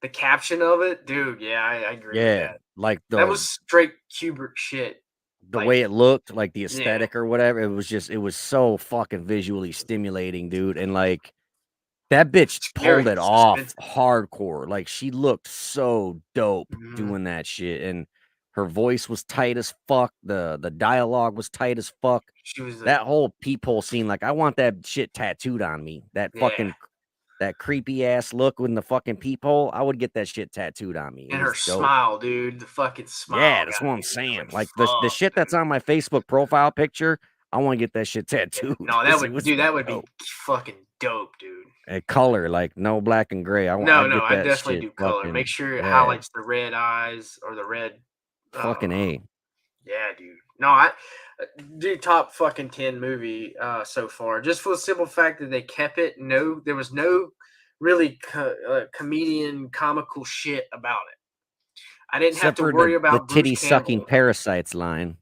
the caption of it, dude. Yeah, I agree with that. Like that was straight Kubrick shit. The way it looked, like the aesthetic or whatever, it was so fucking visually stimulating, dude. And like that bitch pulled it off hardcore. Like she looked so dope doing that shit, and her voice was tight as fuck. The dialogue was tight as fuck. That whole peephole scene, like I want that shit tattooed on me. That fucking that creepy ass look with the fucking peephole, I would get that shit tattooed on me. And her smile, dude, the fucking smile. Yeah, that's what I'm saying. Like the shit that's on my Facebook profile picture, I want to get that shit tattooed. No, that would be fucking dope, dude. A color, like no black and gray. No, I'd get I that definitely shit do color. fucking, Make sure it yeah, highlights the red eyes or the red. fucking A. Yeah, dude. No, I do top fucking 10 movie so far. Just for the simple fact that they kept it. No, there was no really comedian comical shit about it. I didn't have Except to for worry the about Bruce titty sucking Campbell. parasites line.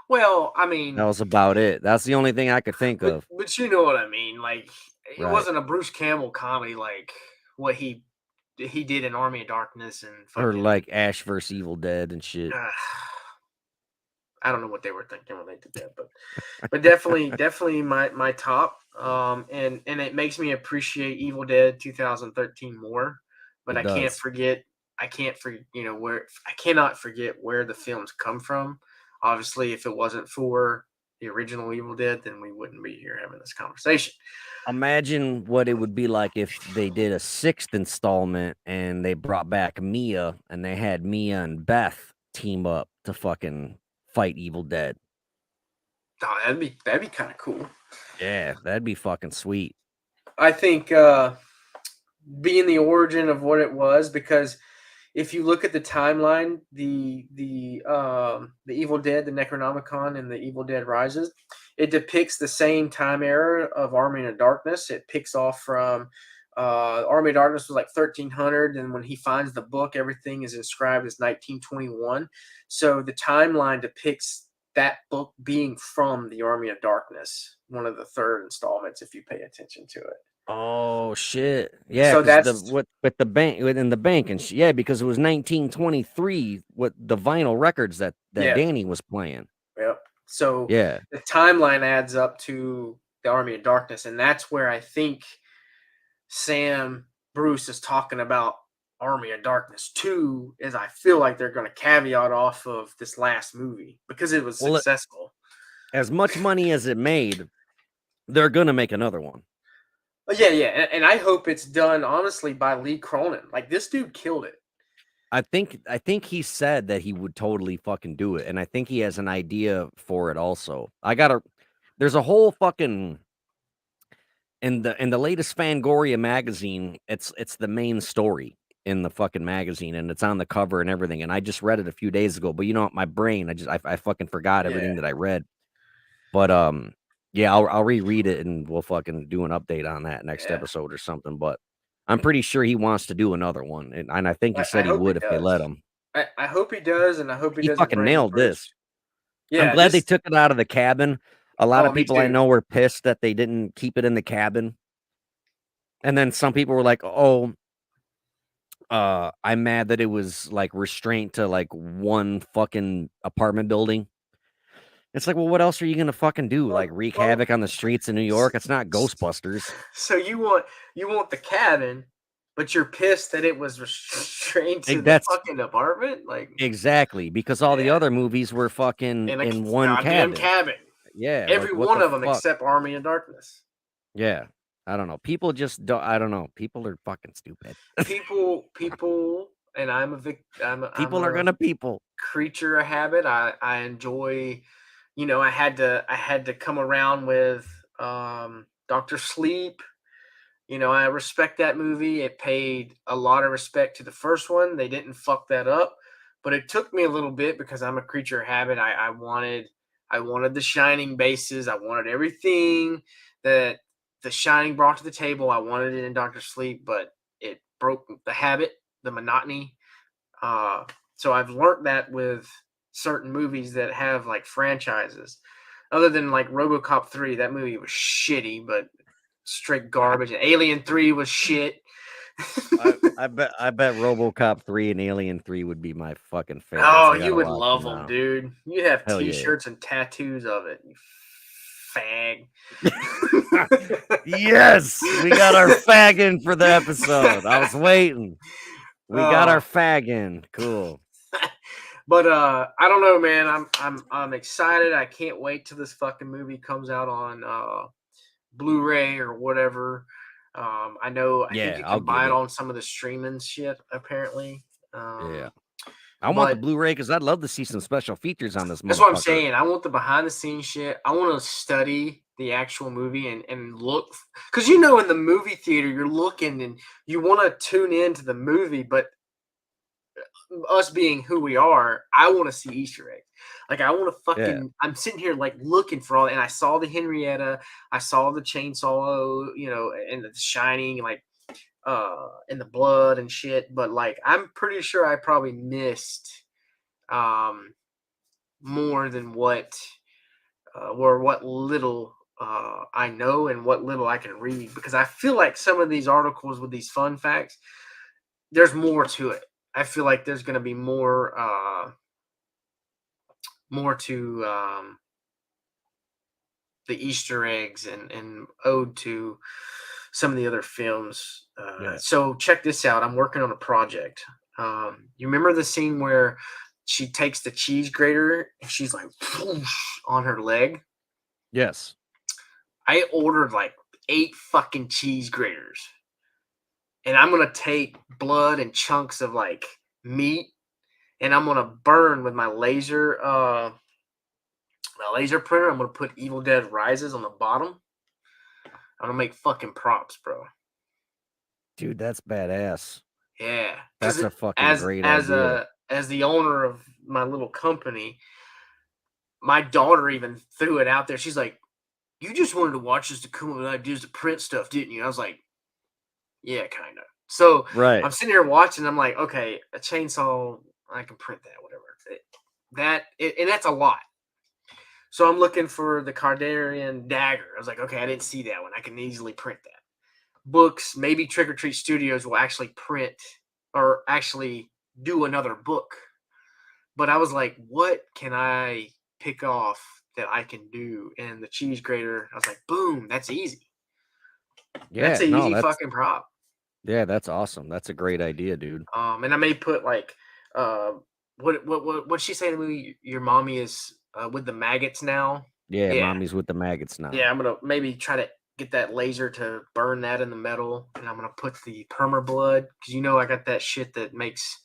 Well, I That mean, was about it. That's the only thing I could think of. but you know what I mean. Like, it Right. wasn't a Bruce Campbell comedy like what he did in Army of Darkness and fucking, or like Ash vs. Evil Dead and shit. I don't know what they were thinking when they did that, but definitely my top. And it makes me appreciate Evil Dead 2013 more. But I cannot forget where the films come from. Obviously, if it wasn't for the original Evil Dead, then we wouldn't be here having this conversation. Imagine what it would be like if they did a 6th installment and they brought back Mia and they had Mia and Beth team up to fucking fight Evil Dead. Oh, that'd be kind of cool. Yeah, that'd be fucking sweet. I think being the origin of what it was, because if you look at the timeline, the Evil Dead, the Necronomicon, and the Evil Dead Rises, it depicts the same time era of Army of Darkness. It picks off from Army of Darkness was like 1300, and when he finds the book, everything is inscribed as 1921. So the timeline depicts that book being from the Army of Darkness, one of the third installments, if you pay attention to it. Oh shit! Yeah, so that's with the bank within the bank and yeah, because it was 1923. What the vinyl records that Danny was playing. Yep. So yeah, the timeline adds up to the Army of Darkness, and that's where I think Sam Bruce is talking about Army of Darkness 2, is I feel like they're going to caveat off of this last movie because it was successful. As much money as it made, they're going to make another one. Yeah, and I hope it's done honestly by Lee Cronin. Like, this dude killed it. I think he said that he would totally fucking do it, and I think he has an idea for it also. There's a whole fucking in the latest Fangoria magazine, it's the main story in the fucking magazine, and it's on the cover and everything. And I just read it a few days ago, but you know, my brain, I fucking forgot everything that I read. But yeah, I'll reread it and we'll fucking do an update on that next episode or something. But I'm pretty sure he wants to do another one, and I think he said he would if they let him. I hope he does, and I hope he does. Fucking nailed this. Yeah, I'm glad they took it out of the cabin. A lot of people I know were pissed that they didn't keep it in the cabin. And then some people were like, "Oh, I'm mad that it was like restraint to like one fucking apartment building." It's like, well, what else are you gonna fucking do? Like wreak havoc on the streets in New York? It's not Ghostbusters. So you want the cabin, but you're pissed that it was restrained to the fucking apartment? Like, exactly, because all the other movies were fucking in one cabin. Yeah, every one of them except Army of Darkness. Yeah, I don't know. People just don't. I don't know. People are fucking stupid. people, and I'm a victim. People are gonna creature of habit. I enjoy. You know, I had to come around with Dr. Sleep. You know, I respect that movie. It paid a lot of respect to the first one. They didn't fuck that up, but it took me a little bit because I'm a creature of habit. I wanted the Shining bases. I wanted everything that the Shining brought to the table. I wanted it in Dr. Sleep, but it broke the habit, the monotony. So I've learned that with certain movies that have like franchises. Other than like RoboCop 3, that movie was shitty, but straight garbage. And Alien 3 was shit. I bet RoboCop 3 and Alien 3 would be my fucking favorite. Oh, you would love them, dude. You have t-shirts and tattoos of it. You fag. Yes, we got our fag in for the episode. I was waiting. We got our fag in. Cool. But I don't know, man. I'm excited. I can't wait till this fucking movie comes out on Blu-ray or whatever. I think you can buy it on some of the streaming shit apparently. Yeah, I want the Blu-ray because I'd love to see some special features on this. That's what I'm saying. I want the behind the scenes shit. I want to study the actual movie and look, because in the movie theater you're looking and you want to tune into the movie, but us being who we are, I want to see Easter eggs. Like I want to fucking. I'm sitting here like looking for all, and I saw the Henrietta, I saw the chainsaw, and the Shining, like, and the blood and shit. But like, I'm pretty sure I probably missed, more than what little I know and what little I can read, because I feel like some of these articles with these fun facts, there's more to it. I feel like there's going to be more to the Easter eggs and ode to some of the other films. So check this out. I'm working on a project. You remember the scene where she takes the cheese grater and she's like on her leg? Yes. I ordered like 8 fucking cheese graters. And I'm going to take blood and chunks of like meat, and I'm going to burn with my laser printer. I'm going to put Evil Dead Rises on the bottom. I'm going to make fucking props, bro. Dude, that's badass. Yeah. That's a fucking great idea. As the owner of my little company, my daughter even threw it out there. She's like, "You just wanted to watch us to come up with ideas to print stuff, didn't you?" I was like, "Yeah, kind of." So I'm sitting here watching. I'm like, okay, a chainsaw, I can print that, whatever. And that's a lot. So I'm looking for the Kardashian dagger. I was like, okay, I didn't see that one. I can easily print that. Books, maybe Trick or Treat Studios will actually print or actually do another book. But I was like, what can I pick off that I can do? And the cheese grater, I was like, boom, that's easy. Yeah, that's an easy fucking prop. Yeah, that's awesome. That's a great idea, dude. And I may put like, what'd she say to me? Your mommy is with the maggots now. Yeah, mommy's with the maggots now. Yeah, I'm gonna maybe try to get that laser to burn that in the metal, and I'm gonna put the perma blood, because I got that shit that makes.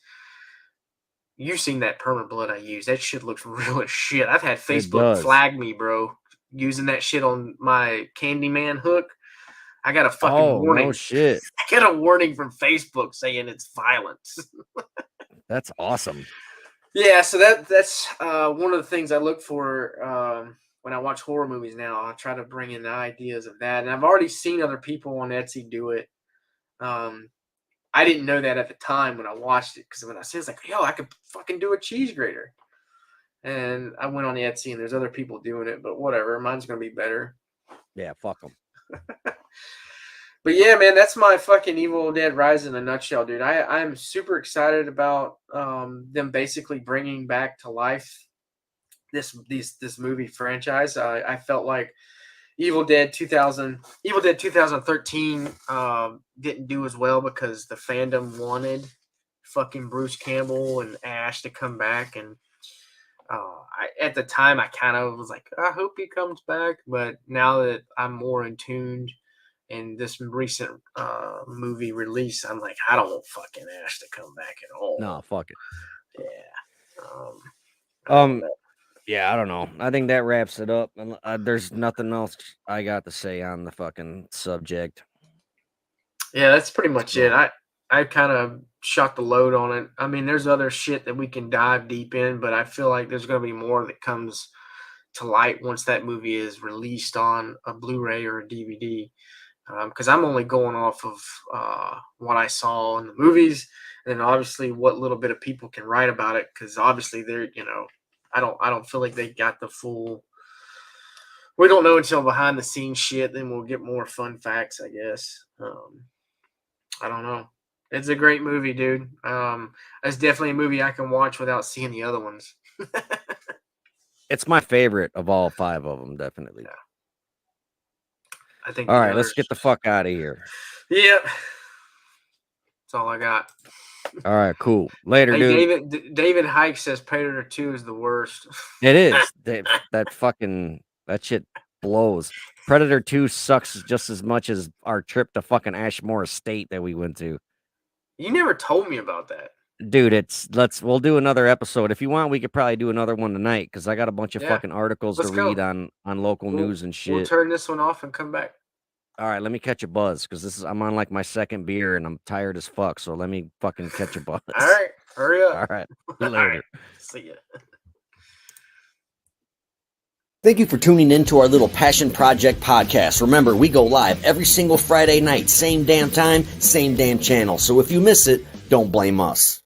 You've seen that perma blood I use. That shit looks real as shit. I've had Facebook flag me, bro, using that shit on my Candyman hook. I got a fucking warning. No shit. I got a warning from Facebook saying it's violence. That's awesome. Yeah, so that's one of the things I look for when I watch horror movies now. I try to bring in the ideas of that. And I've already seen other people on Etsy do it. I didn't know that at the time when I watched it, because when I said, it's like, yo, I could fucking do a cheese grater. And I went on the Etsy and there's other people doing it, but whatever. Mine's going to be better. Yeah, fuck them. But yeah, man, that's my fucking Evil Dead Rise in a nutshell, dude. I'm super excited about them basically bringing back to life this movie franchise. I felt like Evil Dead 2013 didn't do as well because the fandom wanted fucking Bruce Campbell and Ash to come back, and at the time I kind of was like, I hope he comes back, but now that I'm more in tune in this recent movie release, I'm like, I don't want fucking Ash to come back at all. No, fuck it. Yeah. Yeah, I don't know. I think that wraps it up. There's nothing else I got to say on the fucking subject. Yeah, that's pretty much it. I kind of shot the load on it. I mean, there's other shit that we can dive deep in, but I feel like there's going to be more that comes to light once that movie is released on a Blu-ray or a DVD. Because I'm only going off of what I saw in the movies, and then obviously what little bit of people can write about it. Because obviously they're, I don't feel like they got the full. We don't know until behind the scenes shit. Then we'll get more fun facts, I guess. I don't know. It's a great movie, dude. It's definitely a movie I can watch without seeing the other ones. It's my favorite of all 5 of them, definitely. Yeah. I think. All right, let's get the fuck out of here. Yeah. That's all I got. All right, cool. Later, dude. David Hike says Predator 2 is the worst. It is. That shit blows. Predator 2 sucks just as much as our trip to fucking Ashmore Estate that we went to. You never told me about that. Dude, we'll do another episode. If you want, we could probably do another one tonight because I got a bunch of fucking articles to read on local news and shit. We'll turn this one off and come back. All right, let me catch a buzz because I'm on like my second beer and I'm tired as fuck. So let me fucking catch a buzz. All right, hurry up. All right, see you later. Right. See ya. Thank you for tuning in to our little Passion Project podcast. Remember, we go live every single Friday night, same damn time, same damn channel. So if you miss it, don't blame us.